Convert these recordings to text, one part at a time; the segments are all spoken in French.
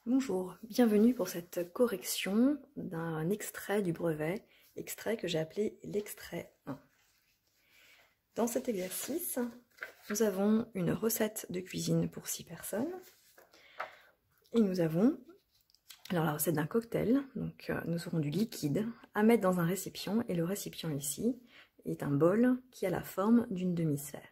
Bonjour, bienvenue pour cette correction d'un extrait du brevet, extrait que j'ai appelé l'extrait 1. Dans cet exercice, nous avons une recette de cuisine pour 6 personnes et nous avons la recette d'un cocktail. Donc nous aurons du liquide à mettre dans un récipient et le récipient ici est un bol qui a la forme d'une demi-sphère.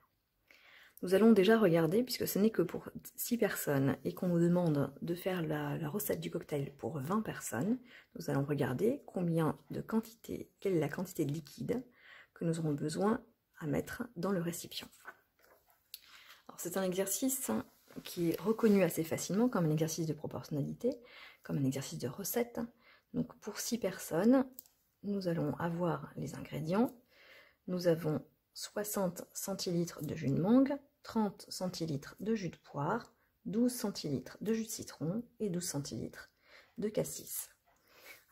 Nous allons déjà regarder, puisque ce n'est que pour 6 personnes et qu'on nous demande de faire la recette du cocktail pour 20 personnes, nous allons regarder quelle est la quantité de liquide que nous aurons besoin à mettre dans le récipient. C'est un exercice qui est reconnu assez facilement comme un exercice de proportionnalité, comme un exercice de recette. Donc pour 6 personnes, nous allons avoir les ingrédients. Nous avons 60 centilitres de jus de mangue, 30 centilitres de jus de poire, 12 centilitres de jus de citron et 12 centilitres de cassis.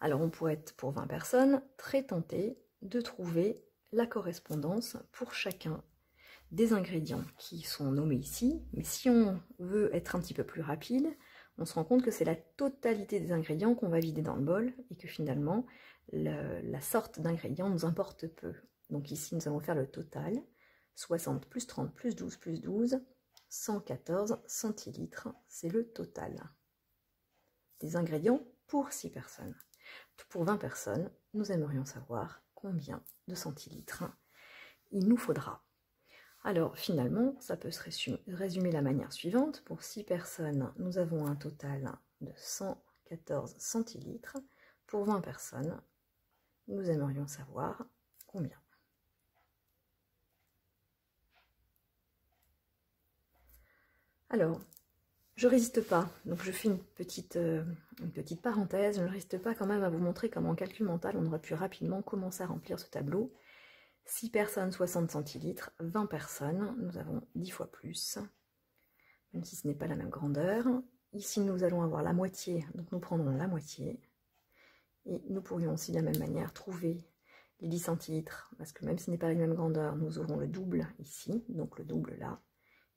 Alors on pourrait être pour 20 personnes très tenté de trouver la correspondance pour chacun des ingrédients qui sont nommés ici, mais si on veut être un petit peu plus rapide, on se rend compte que c'est la totalité des ingrédients qu'on va vider dans le bol et que finalement la sorte d'ingrédients nous importe peu. Donc ici nous allons faire le total, 60 plus 30 plus 12 plus 12, 114 centilitres, c'est le total des ingrédients pour 6 personnes. Pour 20 personnes, nous aimerions savoir combien de centilitres il nous faudra. Alors finalement, ça peut se résumer de la manière suivante. Pour 6 personnes, nous avons un total de 114 centilitres. Pour 20 personnes, nous aimerions savoir combien. Alors, je ne résiste pas, donc je fais une petite parenthèse, je ne résiste pas quand même à vous montrer comment en calcul mental on aurait pu rapidement commencer à remplir ce tableau. 6 personnes, 60 centilitres, 20 personnes, nous avons 10 fois plus, même si ce n'est pas la même grandeur. Ici nous allons avoir la moitié, donc nous prendrons la moitié, et nous pourrions aussi de la même manière trouver les 10 centilitres, parce que même si ce n'est pas la même grandeur, nous aurons le double ici, donc le double là,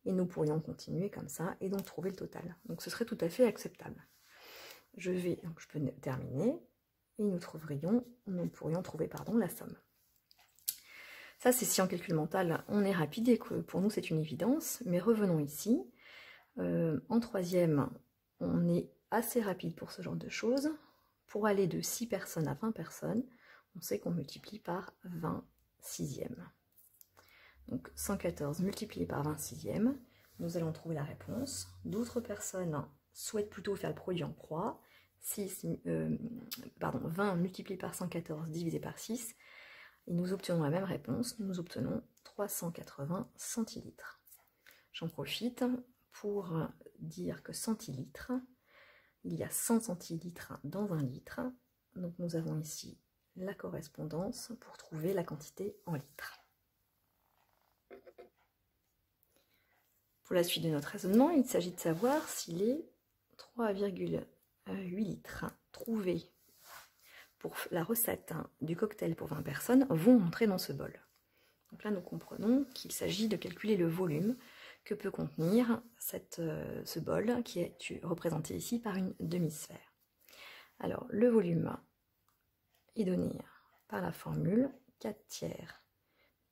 et nous pourrions continuer comme ça, et donc trouver le total. Donc ce serait tout à fait acceptable. Je peux terminer, et nous pourrions trouver la somme. Ça c'est si en calcul mental on est rapide et que pour nous c'est une évidence, mais revenons ici. En troisième, on est assez rapide pour ce genre de choses. Pour aller de 6 personnes à 20 personnes, on sait qu'on multiplie par 20 sixièmes. Donc 114 multiplié par 20 sixièmes, nous allons trouver la réponse. D'autres personnes souhaitent plutôt faire le produit en croix. 20 multiplié par 114 divisé par 6, et nous obtenons la même réponse, nous obtenons 380 centilitres. J'en profite pour dire que centilitres, il y a 100 centilitres dans 1 litre, donc nous avons ici la correspondance pour trouver la quantité en litres. Pour la suite de notre raisonnement, il s'agit de savoir si les 3,8 litres trouvés pour la recette du cocktail pour 20 personnes vont entrer dans ce bol. Donc là, nous comprenons qu'il s'agit de calculer le volume que peut contenir ce bol qui est représenté ici par une demi-sphère. Alors, le volume est donné par la formule 4 tiers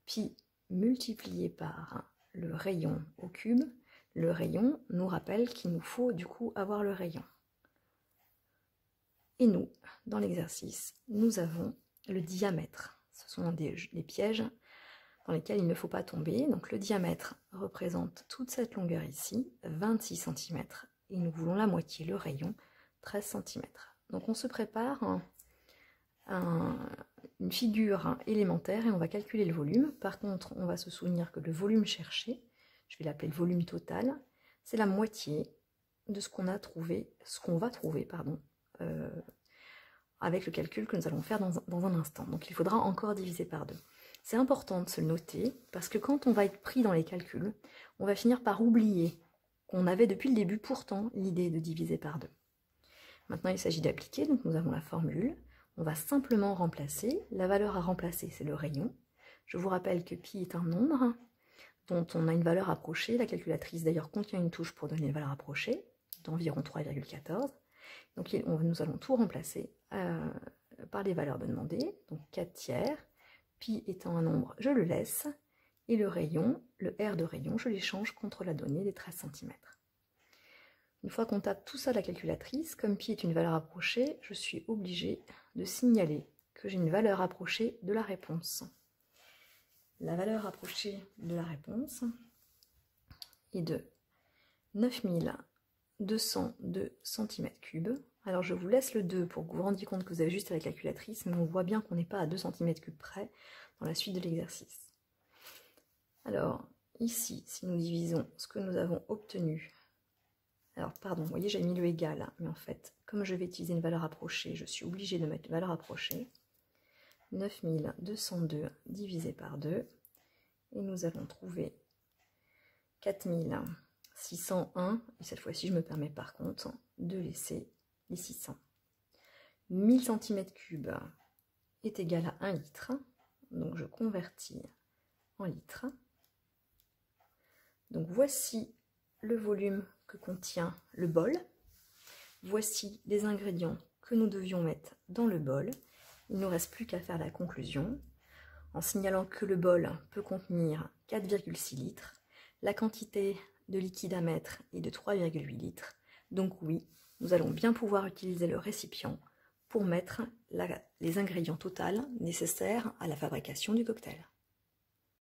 pi multiplié par le rayon au cube. Le rayon nous rappelle qu'il nous faut du coup avoir le rayon. Et nous, dans l'exercice, nous avons le diamètre. Ce sont des pièges dans lesquels il ne faut pas tomber. Donc le diamètre représente toute cette longueur ici, 26 cm, et nous voulons la moitié, le rayon, 13 cm. Donc on se prépare une figure élémentaire et on va calculer le volume. Par contre, on va se souvenir que le volume cherché, je vais l'appeler le volume total, c'est la moitié de ce qu'on va trouver, avec le calcul que nous allons faire dans un instant. Donc il faudra encore diviser par 2. C'est important de se le noter, parce que quand on va être pris dans les calculs, on va finir par oublier qu'on avait depuis le début pourtant l'idée de diviser par 2. Maintenant il s'agit d'appliquer, donc nous avons la formule, on va simplement remplacer, la valeur à remplacer c'est le rayon. Je vous rappelle que pi est un nombre dont on a une valeur approchée, la calculatrice d'ailleurs contient une touche pour donner une valeur approchée, d'environ 3,14. Donc nous allons tout remplacer par les valeurs demandées, donc 4 tiers, pi étant un nombre, je le laisse, et le rayon, le R de rayon, je l'échange contre la donnée des 13 cm. Une fois qu'on tape tout ça à la calculatrice, comme pi est une valeur approchée, je suis obligée de signaler que j'ai une valeur approchée de la réponse. La valeur approchée de la réponse est de 9202 cm3. Alors je vous laisse le 2 pour que vous vous rendiez compte que vous avez juste à la calculatrice, mais on voit bien qu'on n'est pas à 2 cm3 près dans la suite de l'exercice. Alors ici, si nous divisons ce que nous avons obtenu, alors pardon, vous voyez j'ai mis le égal, mais en fait, comme je vais utiliser une valeur approchée, je suis obligée de mettre une valeur approchée. 9202 divisé par 2, et nous allons trouver 4601, et cette fois-ci je me permets par contre de laisser les 600. 1000 cm3 est égal à 1 litre, donc je convertis en litres. Donc voici le volume que contient le bol, voici les ingrédients que nous devions mettre dans le bol. Il ne nous reste plus qu'à faire la conclusion, en signalant que le bol peut contenir 4,6 litres, la quantité de liquide à mettre est de 3,8 litres, donc oui, nous allons bien pouvoir utiliser le récipient pour mettre les ingrédients totaux nécessaires à la fabrication du cocktail.